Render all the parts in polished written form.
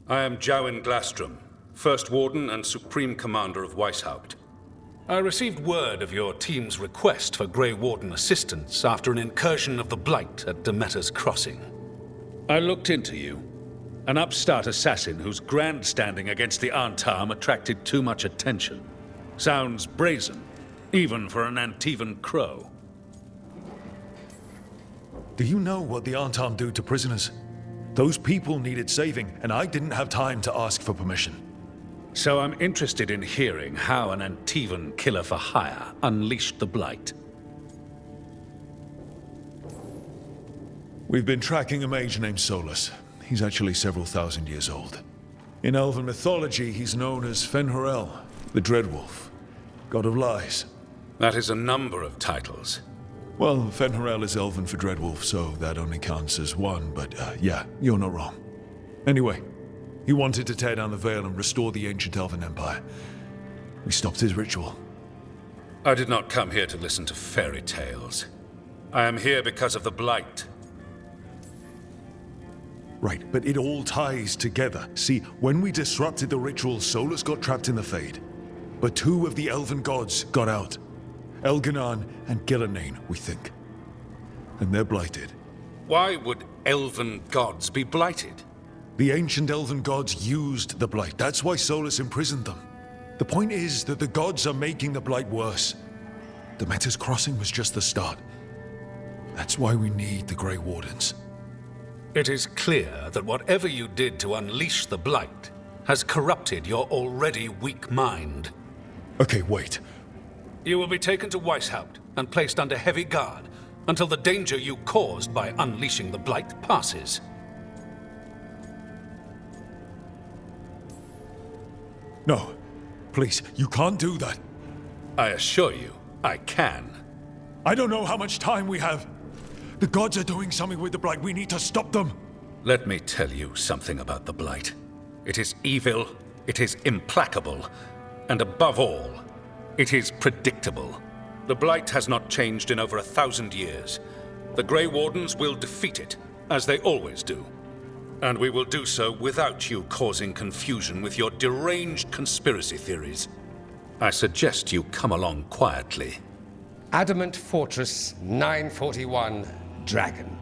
I am Jowin Glastrom, First Warden and Supreme Commander of Weishaupt. I received word of your team's request for Grey Warden assistance after an incursion of the Blight at Demeter's Crossing. I looked into you. An upstart assassin whose grandstanding against the Antarm attracted too much attention. Sounds brazen, even for an Antivan crow. Do you know what the Antarm do to prisoners? Those people needed saving, and I didn't have time to ask for permission. So I'm interested in hearing how an Antivan killer for hire unleashed the Blight. We've been tracking a mage named Solus. He's actually several thousand years old. In Elven mythology, he's known as Fen'Harel, the Dreadwolf, god of lies. That is a number of titles. Well, Fen'Harel is Elven for Dreadwolf, so that only counts as one, but yeah, you're not wrong. Anyway, he wanted to tear down the Veil and restore the ancient Elven Empire. We stopped his ritual. I did not come here to listen to fairy tales. I am here because of the Blight. Right, but it all ties together. See, when we disrupted the ritual, Solus got trapped in the Fade. But two of the Elven gods got out. Elganan and Gillanane, we think. And they're blighted. Why would Elven gods be blighted? The ancient Elven gods used the Blight. That's why Solus imprisoned them. The point is that the gods are making the Blight worse. Demeter's Crossing was just the start. That's why we need the Grey Wardens. It is clear that whatever you did to unleash the Blight has corrupted your already weak mind. Okay, wait. You will be taken to Weishaupt and placed under heavy guard until the danger you caused by unleashing the Blight passes. No, please, you can't do that. I assure you, I can. I don't know how much time we have. The gods are doing something with the Blight. We need to stop them. Let me tell you something about the Blight. It is evil, it is implacable, and above all, it is predictable. The Blight has not changed in over 1,000 years. The Grey Wardens will defeat it, as they always do. And we will do so without you causing confusion with your deranged conspiracy theories. I suggest you come along quietly. Adamant Fortress 941, Dragon.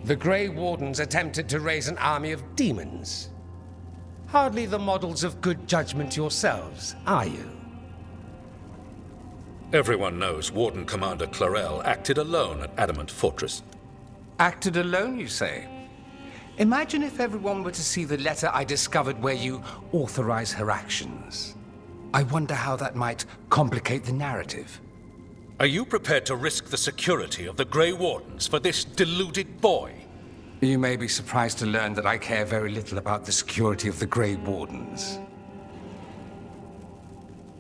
The Grey Wardens attempted to raise an army of demons. Hardly the models of good judgment yourselves, are you? Everyone knows Warden Commander Clarel acted alone at Adamant Fortress. Acted alone, you say? Imagine if everyone were to see the letter I discovered where you authorize her actions. I wonder how that might complicate the narrative. Are you prepared to risk the security of the Grey Wardens for this deluded boy? You may be surprised to learn that I care very little about the security of the Grey Wardens.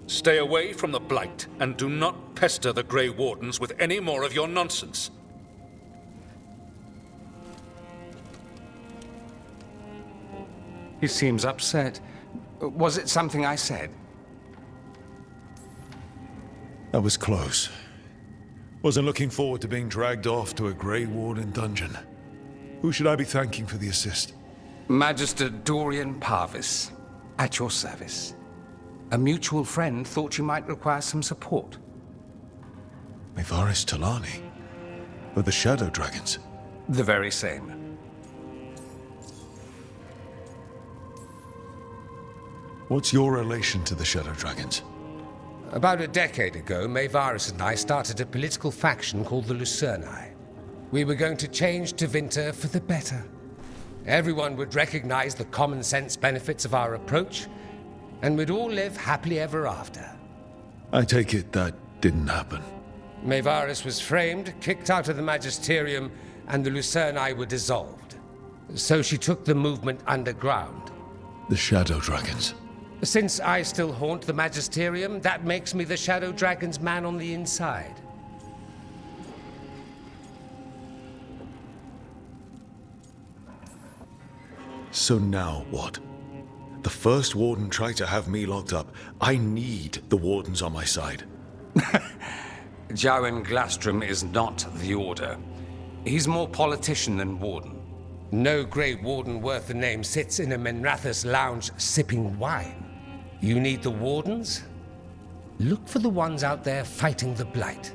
Stay away from the Blight, and do not pester the Grey Wardens with any more of your nonsense. He seems upset. Was it something I said? That was close. Wasn't looking forward to being dragged off to a Grey Warden dungeon. Who should I be thanking for the assist? Magister Dorian Parvis, at your service. A mutual friend thought you might require some support. Mevaris Talani? Of the Shadow Dragons? The very same. What's your relation to the Shadow Dragons? About a decade ago, Mevaris and I started a political faction called the Lucerni. We were going to change Tevinter for the better. Everyone would recognize the common sense benefits of our approach, and we'd all live happily ever after. I take it that didn't happen. Mevaris was framed, kicked out of the Magisterium, and the Lucerni were dissolved. So she took the movement underground. The Shadow Dragons. Since I still haunt the Magisterium, that makes me the Shadow Dragon's man on the inside. So now what? The First Warden tried to have me locked up. I need the Wardens on my side. Jowin Glastrom is not the Order. He's more politician than Warden. No Grey Warden worth the name sits in a Menrathus lounge sipping wine. You need the Wardens? Look for the ones out there fighting the Blight.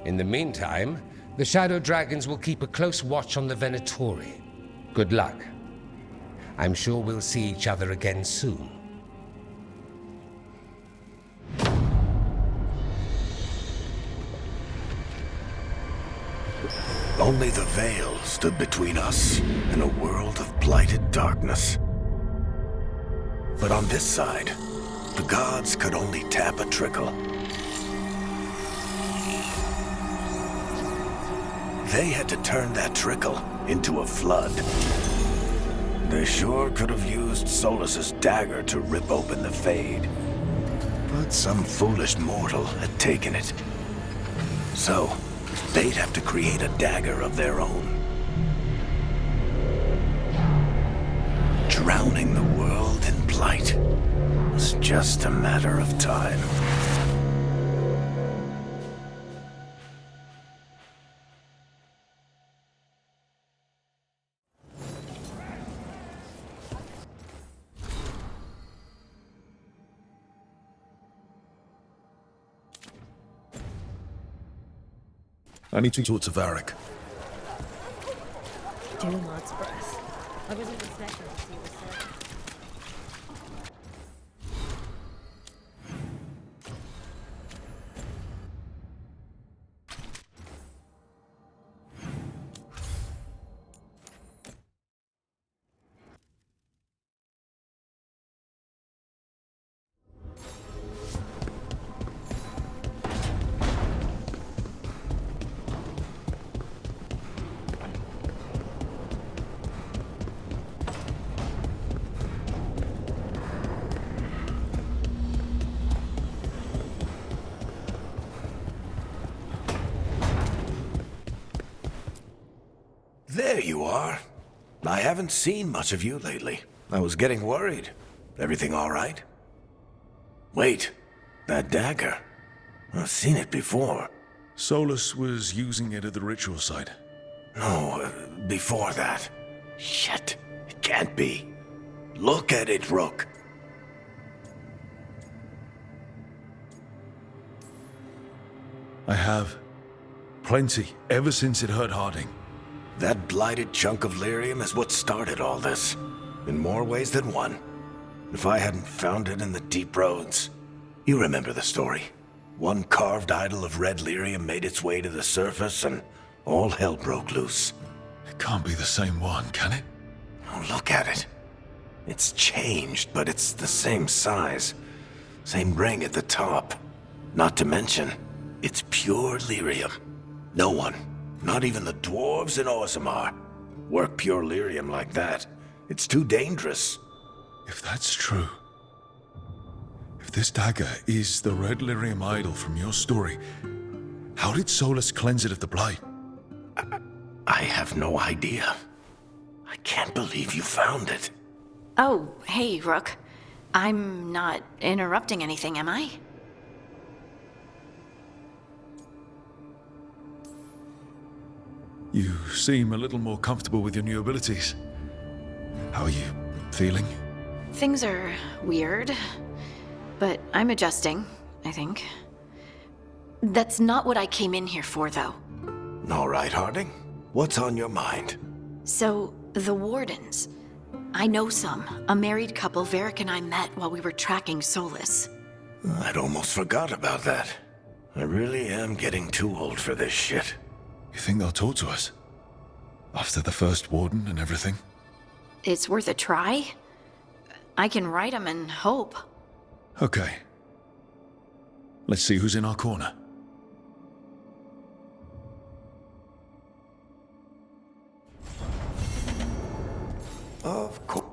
In the meantime, the Shadow Dragons will keep a close watch on the Venatori. Good luck. I'm sure we'll see each other again soon. Only the veil stood between us and a world of blighted darkness. But on this side, the gods could only tap a trickle. They had to turn that trickle into a flood. They sure could have used Solus's dagger to rip open the Fade. But some foolish mortal had taken it. So, they'd have to create a dagger of their own. Drowning the world in blight was just a matter of time. I need to talk to Varric. Do not express. I wasn't expecting to see this. There you are. I haven't seen much of you lately. I was getting worried. Everything all right? Wait, that dagger. I've seen it before. Solus was using it at the ritual site. No, before that. Shit, it can't be. Look at it, Rook. I have. Plenty, ever since it hurt Harding. That blighted chunk of lyrium is what started all this. In more ways than one. If I hadn't found it in the deep roads. You remember the story. One carved idol of red lyrium made its way to the surface and all hell broke loose. It can't be the same one, can it? Oh, look at it. It's changed, but it's the same size. Same ring at the top. Not to mention, it's pure lyrium. No one, not even the dwarves in Orzammar, work pure lyrium like that. It's too dangerous. If that's true, if this dagger is the red lyrium idol from your story, how did Solus cleanse it of the blight? I have no idea. I can't believe you found it. Oh, hey, Rook. I'm not interrupting anything, am I? You seem a little more comfortable with your new abilities. How are you feeling? Things are weird, but I'm adjusting, I think. That's not what I came in here for, though. All right, Harding. What's on your mind? So, the Wardens. I know some. A married couple Varric and I met while we were tracking Solus. I'd almost forgot about that. I really am getting too old for this shit. You think they'll talk to us? After the first warden and everything? It's worth a try. I can write them and hope. Okay. Let's see who's in our corner. Of course.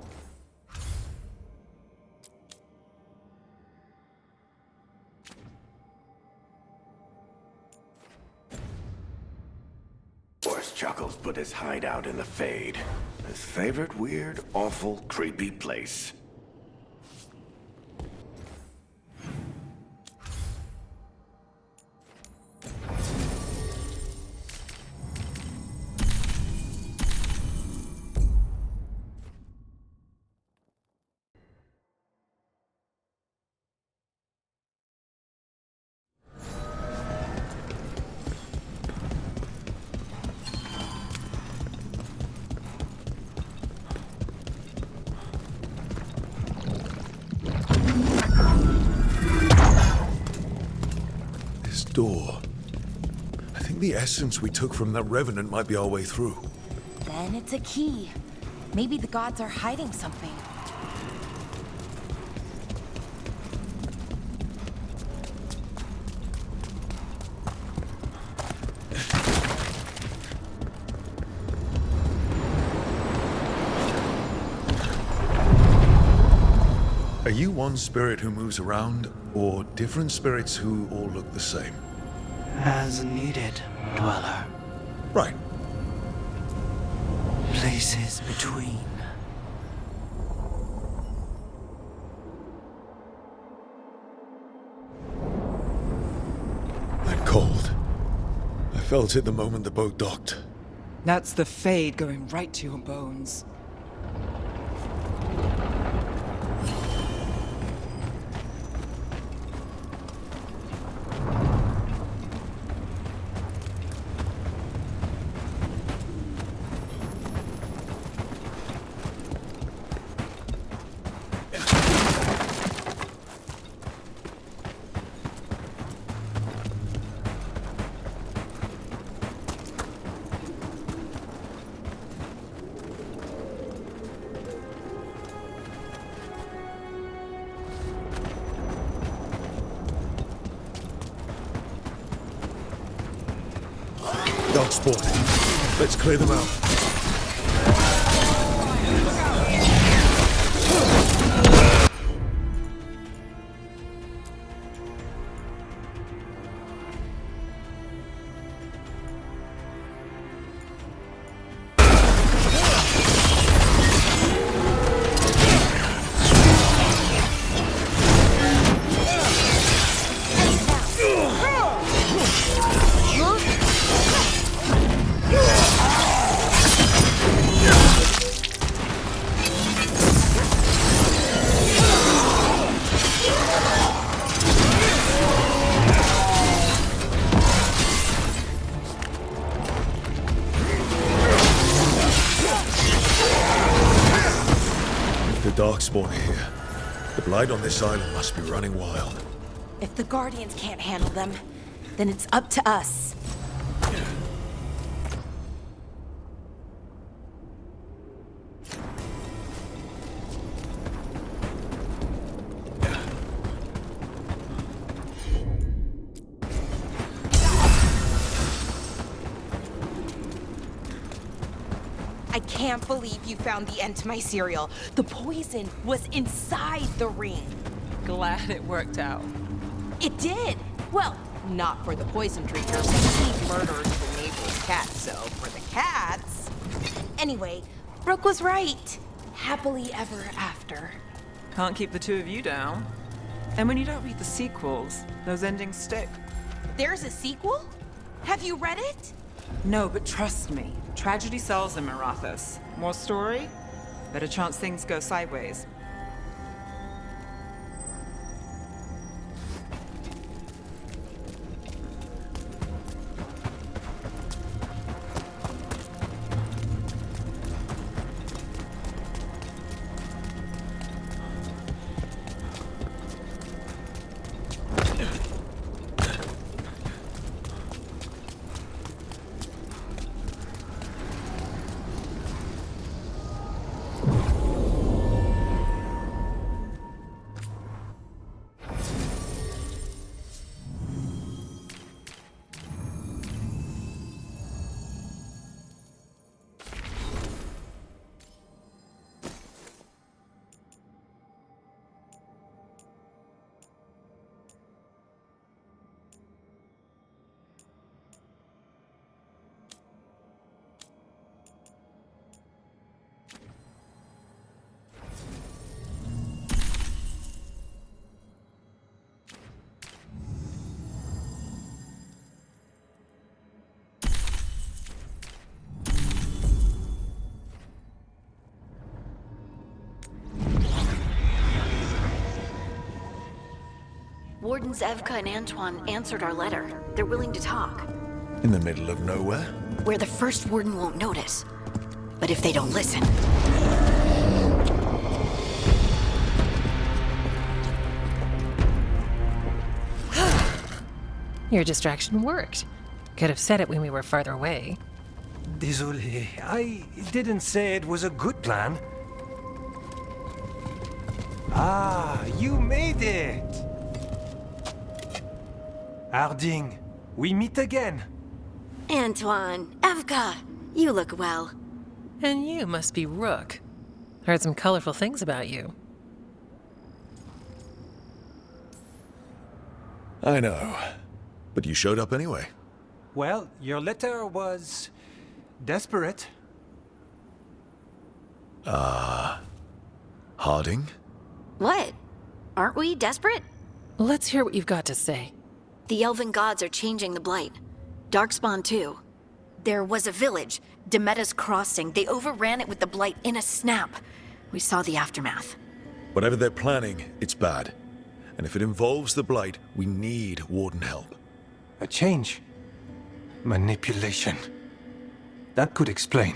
Chuckles put his hideout in the Fade. His favorite weird, awful, creepy place. door. I think the essence we took from that revenant might be our way through. Then it's a key. Maybe the gods are hiding something. Are you one spirit who moves around, or different spirits who all look the same? As needed, dweller. Right. Places between. I'm cold. I felt it the moment the boat docked. That's the Fade going right to your bones. Dark spawning. Let's clear them out. Dark spawner here. The blight on this island must be running wild. If the Guardians can't handle them, then it's up to us. I can't believe you found the end to my cereal. The poison was inside the ring. Glad it worked out. It did. Well, not for the poison drinkers. He murdered the neighbor's cat, so for the cats. Anyway, Brooke was right. Happily ever after. Can't keep the two of you down. And when you don't read the sequels, those endings stick. There's a sequel? Have you read it? No, but trust me. Tragedy sells in Marathas. More story? Better chance things go sideways. Wardens Evka and Antoine answered our letter. They're willing to talk. In the middle of nowhere? Where the first warden won't notice. But if they don't listen... Your distraction worked. Could have said it when we were farther away. Désolé, I didn't say it was a good plan. Ah, you made it! Harding, we meet again. Antoine, Evka, you look well. And you must be Rook. Heard some colorful things about you. I know. But you showed up anyway. Well, your letter was desperate. Harding? What? Aren't we desperate? Let's hear what you've got to say. The Elven gods are changing the Blight. Darkspawn too. There was a village, Demeta's Crossing. They overran it with the Blight in a snap. We saw the aftermath. Whatever they're planning, it's bad. And if it involves the Blight, we need Warden help. A change. Manipulation. That could explain.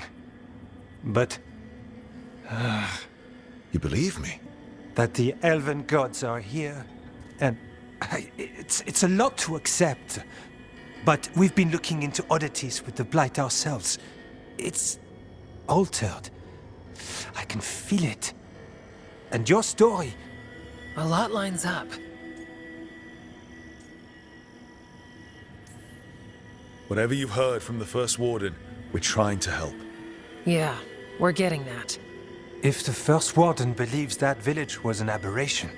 But... You believe me? that the Elven gods are here, and it's a lot to accept. But we've been looking into oddities with the Blight ourselves. It's altered. I can feel it. And your story... A lot lines up. Whatever you've heard from the First Warden, we're trying to help. Yeah, we're getting that. If the First Warden believes that village was an aberration,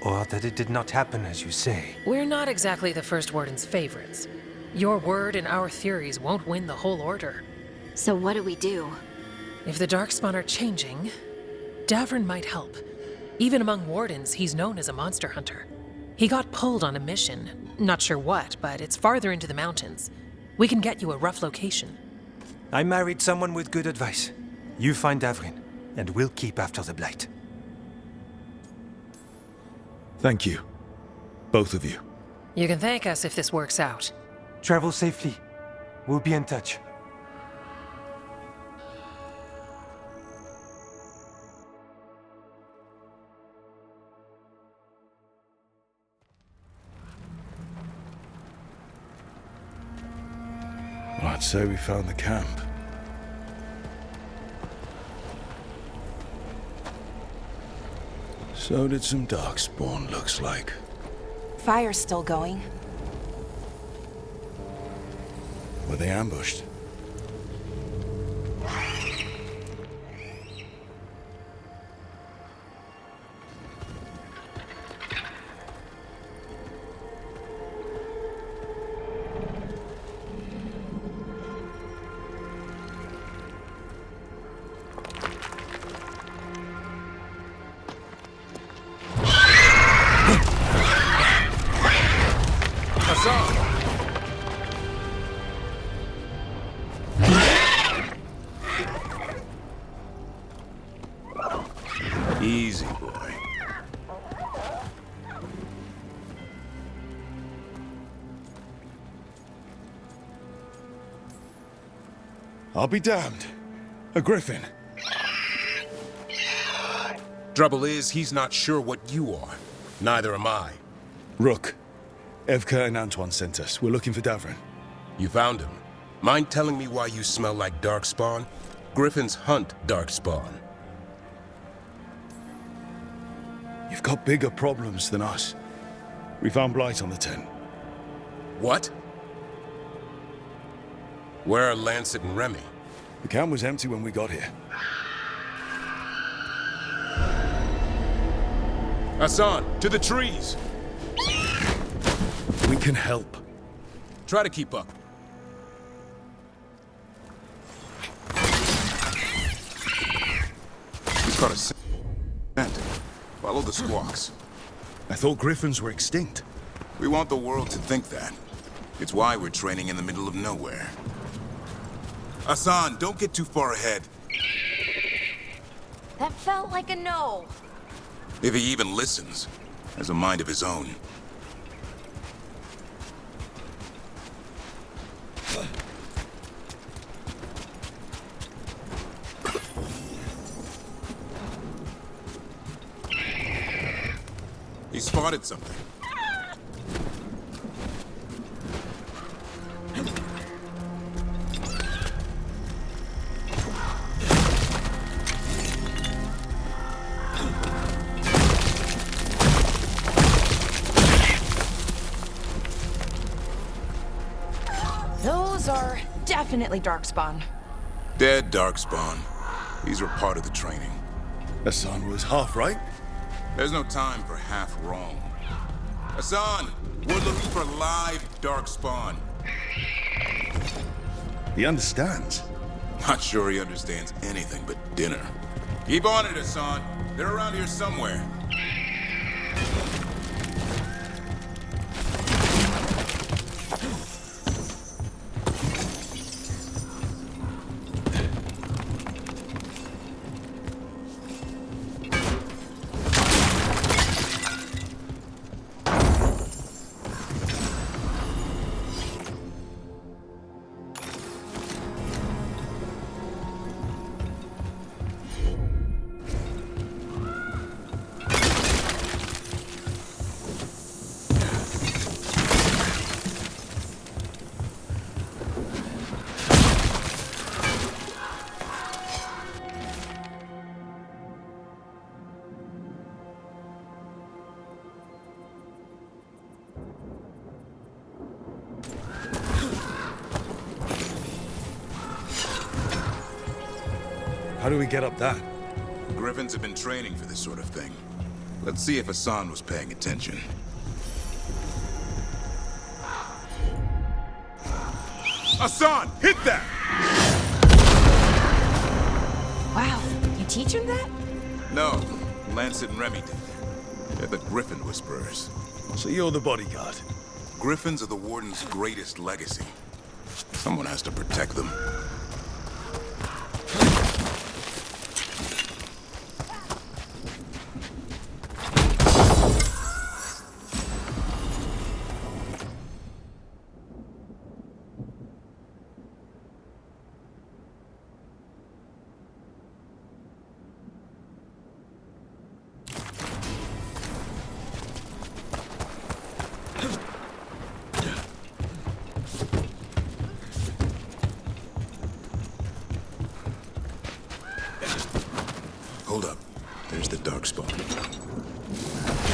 or that it did not happen as you say... We're not exactly the First Warden's favorites. Your word and our theories won't win the whole order. So what do we do? If the Darkspawn are changing, Davrin might help. Even among Wardens, he's known as a monster hunter. He got pulled on a mission. Not sure what, but it's farther into the mountains. We can get you a rough location. I married someone with good advice. You find Davrin, and we'll keep after the Blight. Thank you. Both of you. You can thank us if this works out. Travel safely. We'll be in touch. Well, I'd say we found the camp. So did some Darkspawn, looks like. Fire's still going. Were they ambushed? Easy, boy. I'll be damned. A griffin. Trouble is, he's not sure what you are. Neither am I. Rook. Evka and Antoine sent us. We're looking for Davrin. You found him. Mind telling me why you smell like Darkspawn? Griffins hunt Darkspawn. You've got bigger problems than us. We found Blight on the tent. What? Where are Lancet and Remy? The camp was empty when we got here. Hassan, to the trees! We can help. Try to keep up. We caught a scent. Follow the squawks. I thought griffins were extinct. We want the world to think that. It's why we're training in the middle of nowhere. Hassan, don't get too far ahead. That felt like a no. If he even listens, has a mind of his own. He spotted something. Those are definitely Darkspawn. Dead Darkspawn. These were part of the training. Hassan was half right. There's no time for half wrong. Hassan, we're looking for live Darkspawn. He understands. Not sure he understands anything but dinner. Keep on it, Hassan. They're around here somewhere. How do we get up that? Griffins have been training for this sort of thing. Let's see if Hassan was paying attention. Hassan, hit that! Wow, you teach him that? No, Lancet and Remy did. They're the Griffin Whisperers. So you're the bodyguard. Griffins are the Warden's greatest legacy. Someone has to protect them. Hold up. There's the Darkspawn.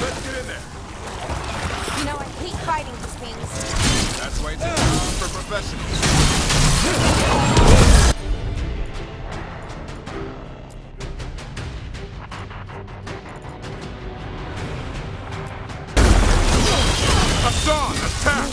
Let's get in there. You know, I hate fighting these things. That's why it's a job for professionals. Hassan, attack!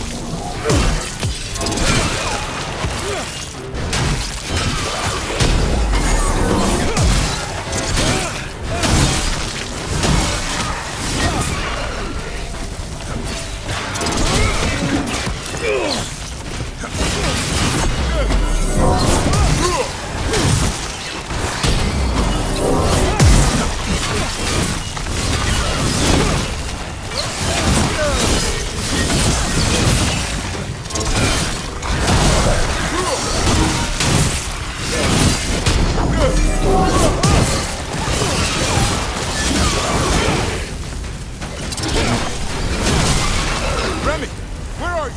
Remy, where are you?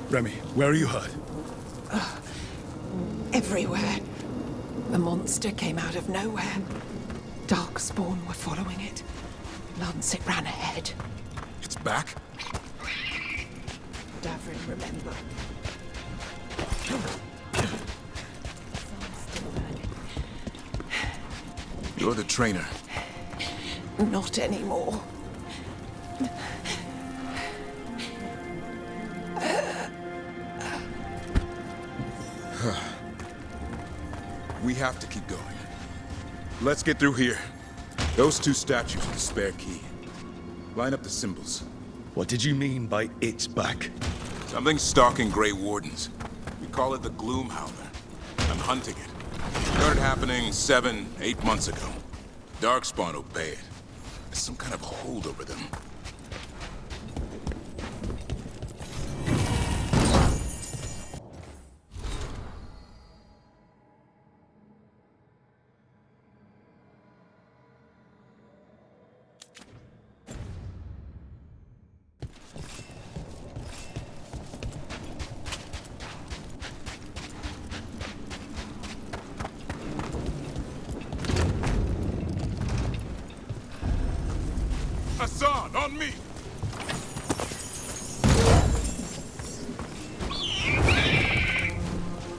Remy, where are you hurt? Everywhere. The monster came out of nowhere. Darkspawn were following it. Lancet ran ahead. It's back? Davrin, remember. You're the trainer. Not anymore. We have to keep going. Let's get through here. Those two statues are the spare key. Line up the symbols. What did you mean by it's back? Something's stalking Grey Wardens. We call it the Gloom Howler. I'm hunting it. Started happening 7, 8 months ago. Darkspawn obey it. There's some kind of hold over them. Hassan, on me!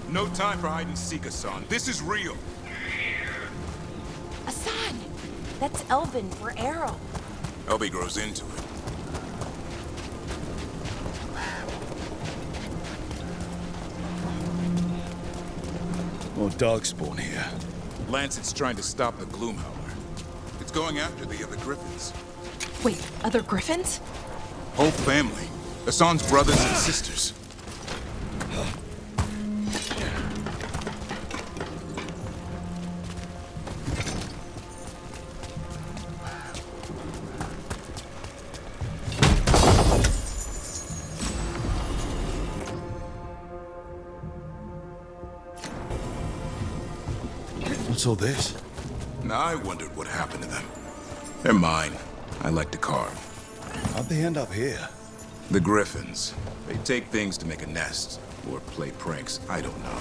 No time for hide and seek, Hassan. This is real. Asan! That's Elvin for Arrow. Elby grows into it. More Darkspawn here. Lancet's trying to stop the Gloomhowler. It's going after the other Griffins. Wait, other Griffins? Whole family. Hassan's brothers and sisters. What's all this? Now I wondered what happened to them. They're mine. I like to carve. How'd they end up here? The Griffins. They take things to make a nest. Or play pranks. I don't know.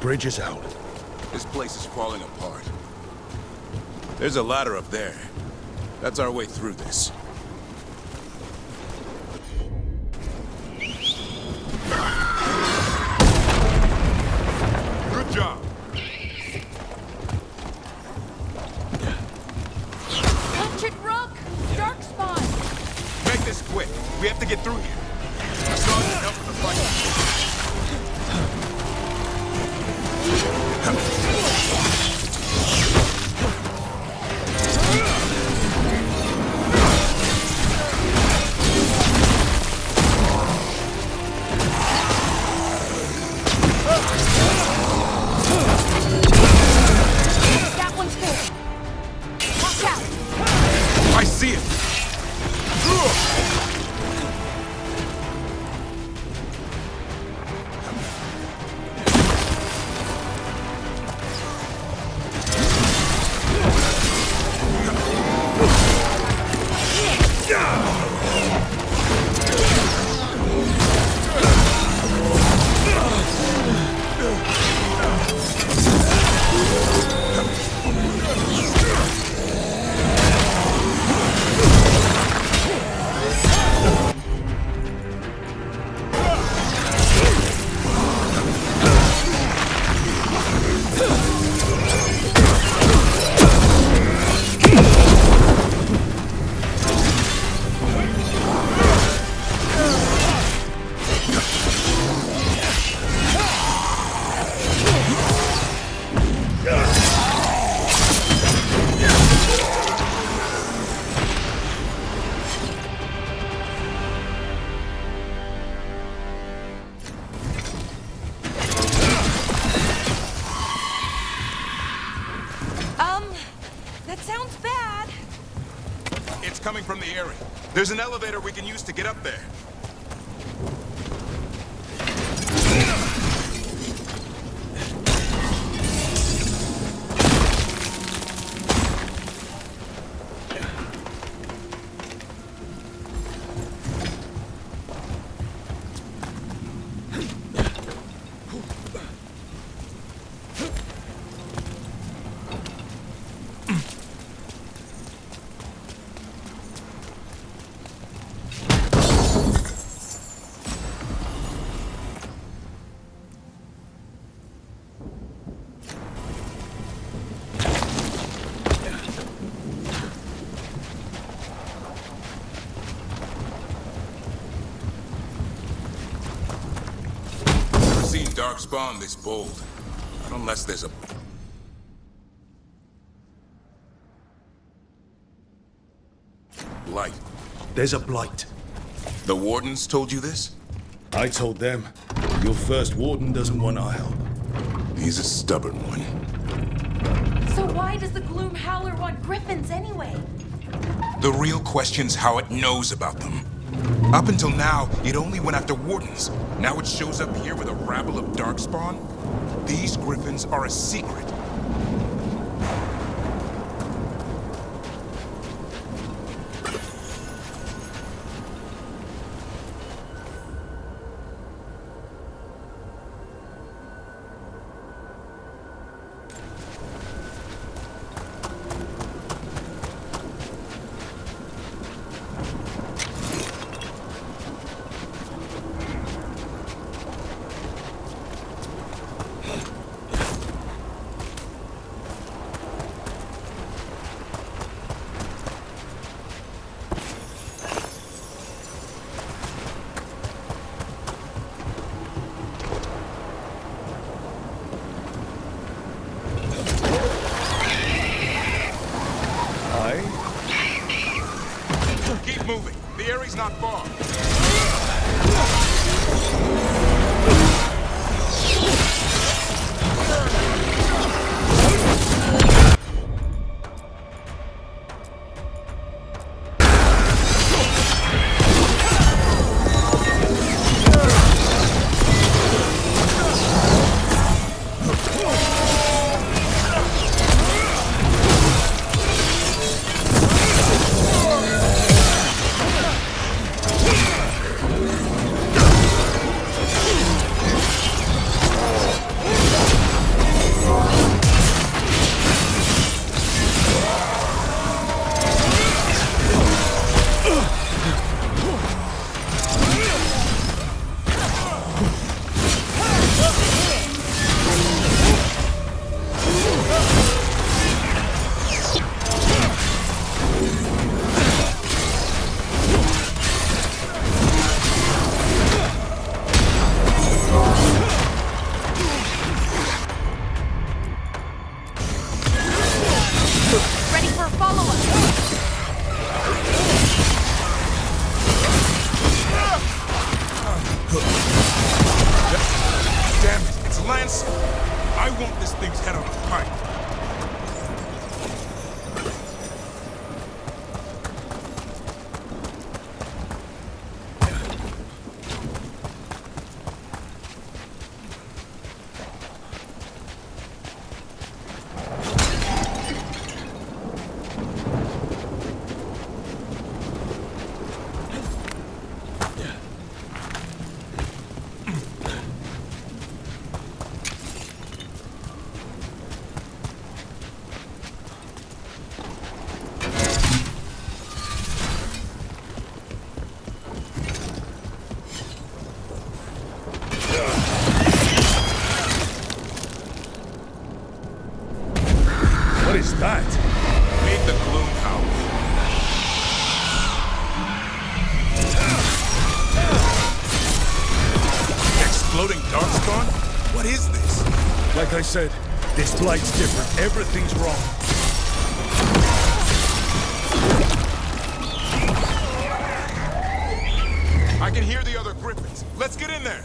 Bridge is out. This place is falling apart. There's a ladder up there. That's our way through this. Good job. Watch it, Rook! Darkspawn! Make this quick. We have to get through here. Hassan can help with the fight. That one's fair. Watch out! I see it. That sounds bad. It's coming from the area. There's an elevator we can use to get up there. darkspawn this bold. Not unless there's a... blight. There's a blight. The wardens told you this? I told them. Your first warden doesn't want our help. He's a stubborn one. So why does the Gloom Howler want griffins anyway? The real question's how it knows about them. Up until now, it only went after wardens. Now it shows up here with a rabble of darkspawn? These griffins are a secret. Keep moving. The area's not far. Like I said, this blight's different. Everything's wrong. I can hear the other griffins. Let's get in there.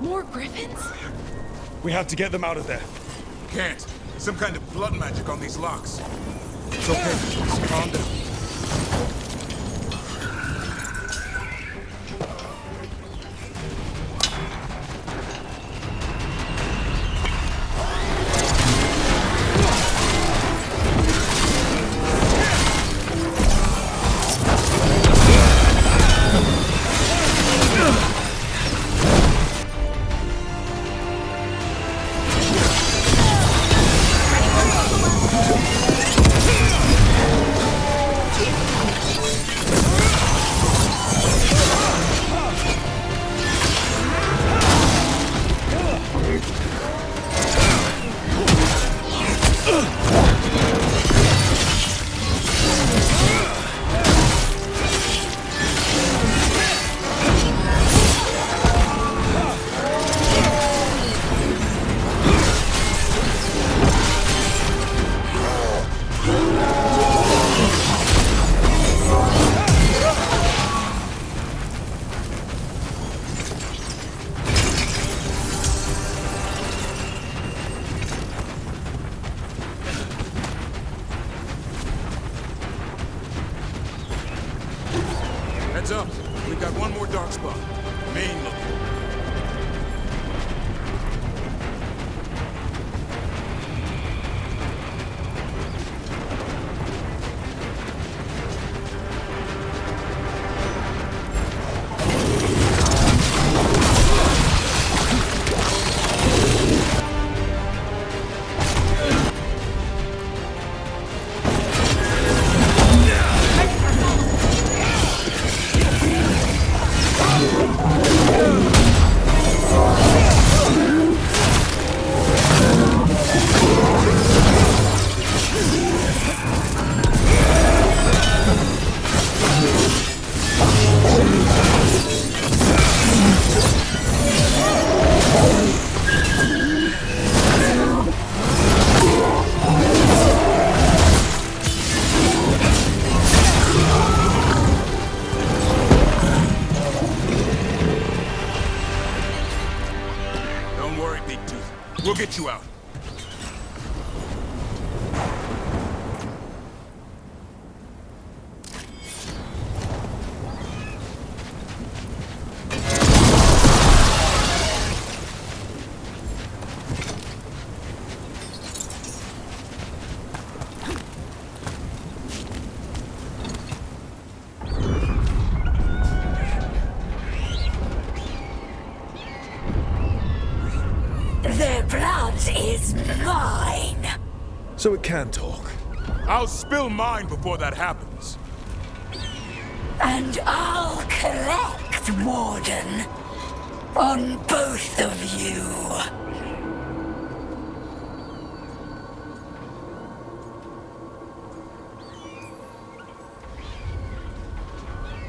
More griffins? We have to get them out of there. Can't. Some kind of blood magic on these locks. It's okay. Just calm down. We'll get you out. Their blood is mine. So it can talk. I'll spill mine before that happens. And I'll collect, Warden, on both of you.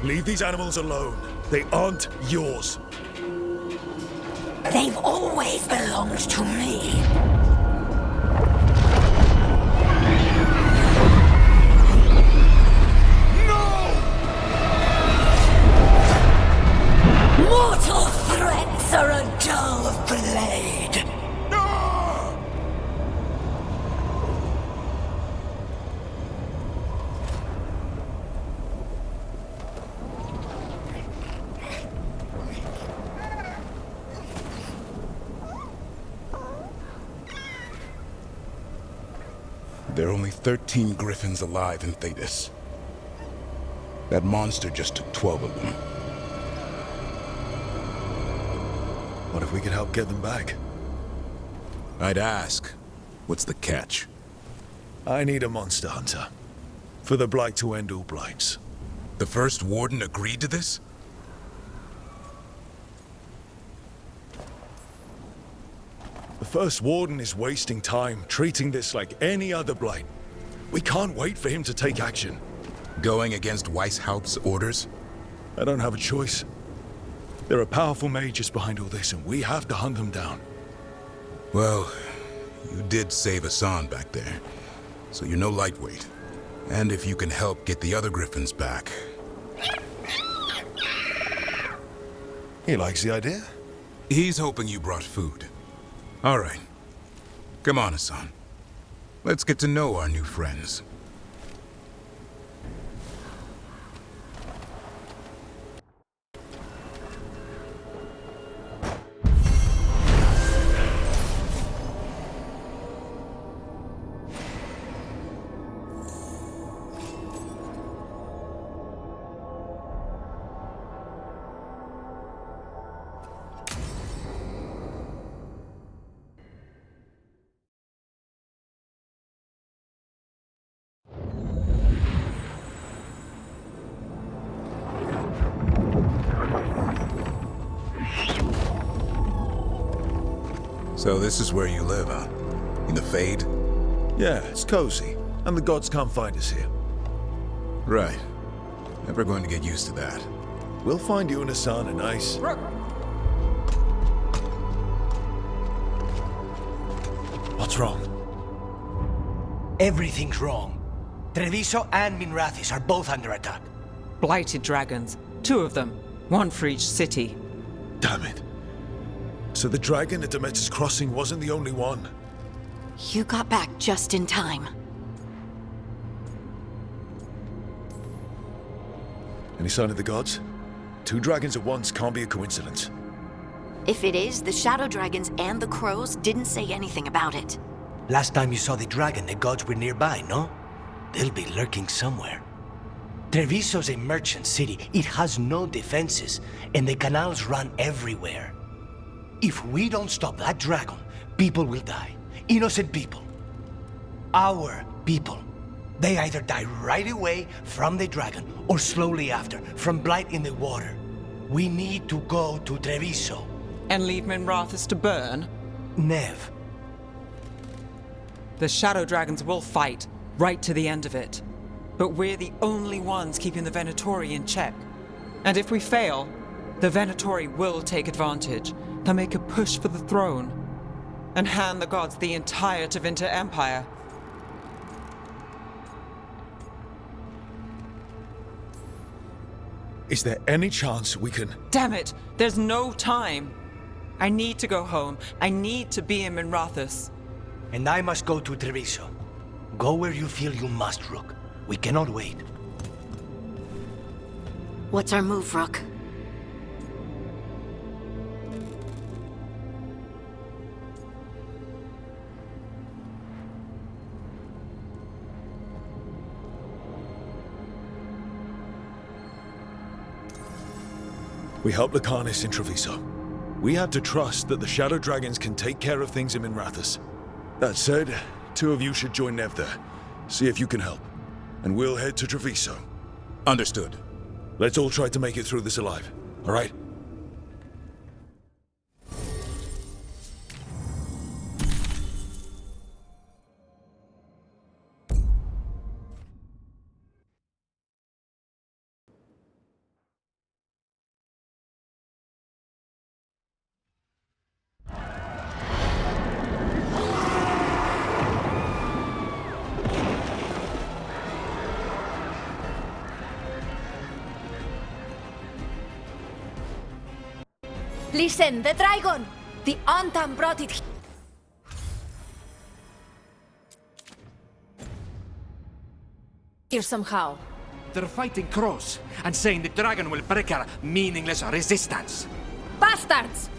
Leave these animals alone. They aren't yours. They've always belonged to me. Mortal threats are a dull blade. There are only 13 griffins alive in Thetis. That monster just took 12 of them. What if we could help get them back? I'd ask, what's the catch? I need a monster hunter. For the Blight to end all blights. The first warden agreed to this? The first warden is wasting time treating this like any other blight. We can't wait for him to take action. Going against Weishaupt's orders? I don't have a choice. There are powerful mages behind all this, and we have to hunt them down. Well, you did save Hassan back there, so you're no lightweight. And if you can help get the other griffins back... He likes the idea? He's hoping you brought food. All right. Come on, Hassan. Let's get to know our new friends. So this is where you live, huh? In the Fade? Yeah, it's cozy. And the gods can't find us here. Right. Never going to get used to that. We'll find you and Hassan a nice... What's wrong? Everything's wrong. Treviso and Minrathis are both under attack. Blighted dragons. 2 of them. 1 for each city. Damn it. So the dragon at Demeter's Crossing wasn't the only one. You got back just in time. Any sign of the gods? 2 dragons at once can't be a coincidence. If it is, the Shadow Dragons and the Crows didn't say anything about it. Last time you saw the dragon, the gods were nearby, no? They'll be lurking somewhere. Treviso's a merchant city. It has no defenses, and the canals run everywhere. If we don't stop that dragon, people will die. Innocent people. Our people. They either die right away from the dragon, or slowly after, from blight in the water. We need to go to Treviso. And leave Minrathis to burn? Nev. The Shadow Dragons will fight, right to the end of it. But we're the only ones keeping the Venatori in check. And if we fail, the Venatori will take advantage. They'll make a push for the throne, and hand the gods the entire Tevinter Empire. Is there any chance we can... Damn it! There's no time! I need to go home. I need to be in Minrathous. And I must go to Treviso. Go where you feel you must, Rook. We cannot wait. What's our move, Rook? We help Lucanus in Treviso. We have to trust that the Shadow Dragons can take care of things in Minrathous. That said, 2 of you should join Nev there. See if you can help. And we'll head to Treviso. Understood. Let's all try to make it through this alive, all right? Listen, the dragon! The Antam brought it here somehow. They're fighting crows and saying the dragon will break our meaningless resistance. Bastards!